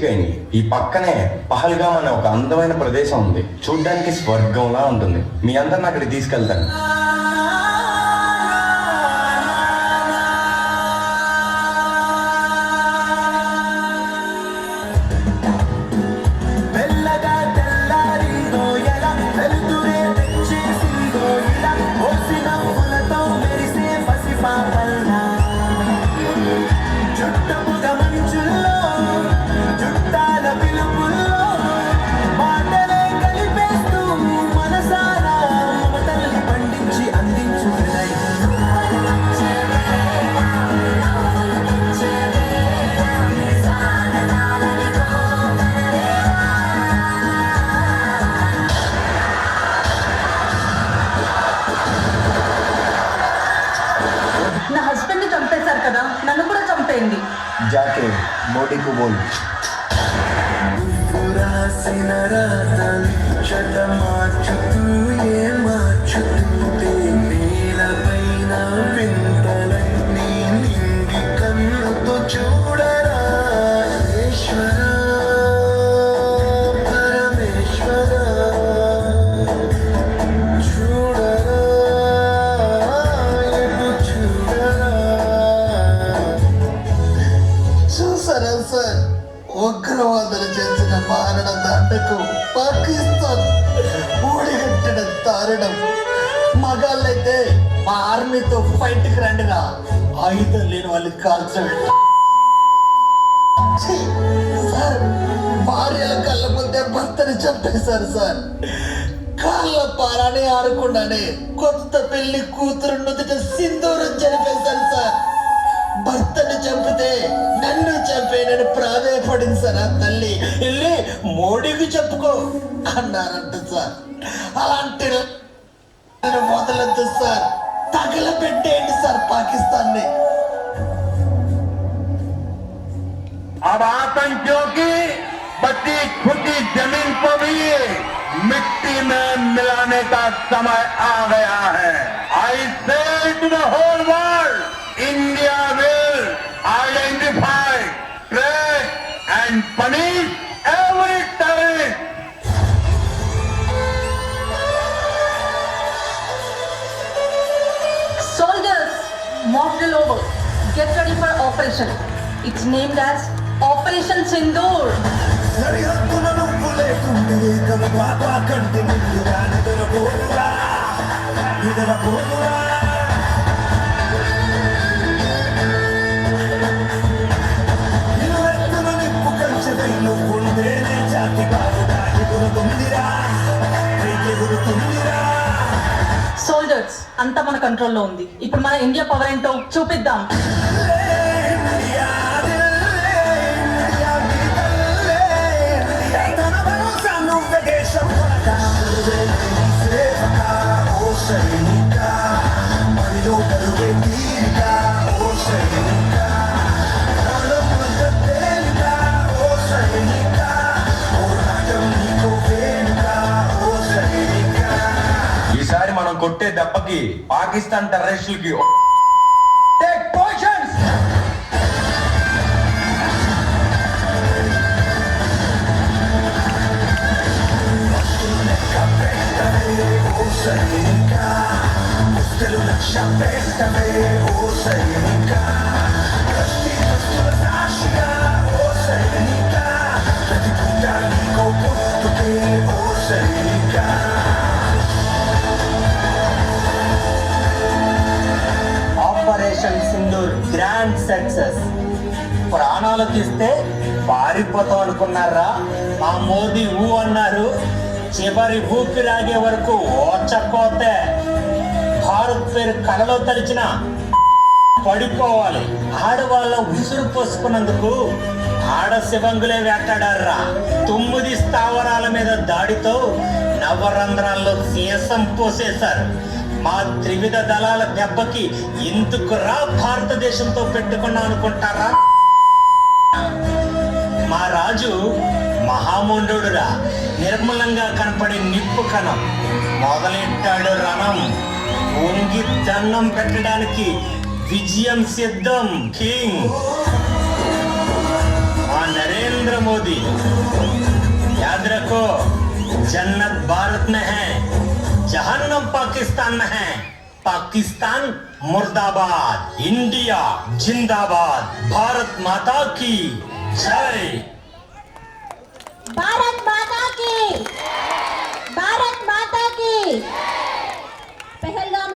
Reach అయినాయి. ఈ పక్కనే పహల్గామ్ అనే ఒక అందమైన ప్రదేశం ఉంది. చూడ్డానికి స్వర్గంలా ఉంటుంది. మీ అందరిని అక్కడికి తీసుకెళ్తాను. నన్ను కూడా చంపేయండి. జాకే మోడీ కు బోల్. ఉగ్రవాదులు చేసిన మారణ దండకు పాకిస్తాన్ ఊడిగట్టిన దారుణం. మగాళ్ళైతే మా ఆర్మీతో ఫైట్కి రండిరా, ఆయుధం లేని వాళ్ళకి కాల్చండి. సార్, భార్యల కళ్ళ ముందే భర్తని చంపేశారు సార్. కాళ్ళ పారాని ఆడకుండానే కొత్త పెళ్లి కూతురు నుదుట సింధూరం జరిపేశారు సార్. భర్తను చంపితే నన్ను చంపేనని ప్రాధేయపడింది సార్. ఆ తల్లి వెళ్ళి మోడీకి చెప్పుకో అన్నారంట సార్. అలాంటి వదలద్దు సార్, తగలబెట్టేయండి సార్ పాకిస్తాన్ని. अब आतंकियों की बची खुदी जमीन को भी मिट्टी में मिलाने का समय आ गया है. I say to the whole world, India will identify, track and punish every terrorist. Soldiers, mock drill over. Get ready for operation. It's named as Operation Sindoor. Soldiers అంతా మన కంట్రోల్లో ఉంది. ఇప్పుడు మన ఇండియా పవర్ ఏంటో చూపిద్దాం. ఈసారి మనం కొట్టే దెబ్బకి పాకిస్తాన్ టెర్రరిస్టులకి take positions. Operation Sindoor grand success. ప్రాణాలు తీస్తే పారిపోతాం అనుకున్నారా? ఆ మోదీ ఊ అన్నారు, చివరి ఊపిరాగే వరకు ఓచకపోతే భారత్ పేరు కలలో తలిచిన పడిపోవాలి. ఆడవాళ్ళ ఉసురు పోసుకున్నందుకు ఆడ శివంగులే వేటాడారా. 9 స్థావరాల మీద దాడితో నవరంధ్రాల్లో సీసం పోసేశారు. మా త్రివిధ దళాల దెబ్బకి ఎందుకురా భారతదేశంతో పెట్టుకున్నాం అనుకుంటారా? మా రాజు మహామొండురా, నిర్మలంగా కనపడే నిప్పు కణం. మొదలెట్టాడు రణం. వంగి దండం పెట్టడానికి విజయం సిద్ధం. కింగ్ नरेंद्र मोदी। याद रखो, जन्नत भारत में है, जहन्नम पाकिस्तान में है। पाकिस्तान मुर्दाबाद, इंडिया जिंदाबाद। भारत माता की जय। भारत माता की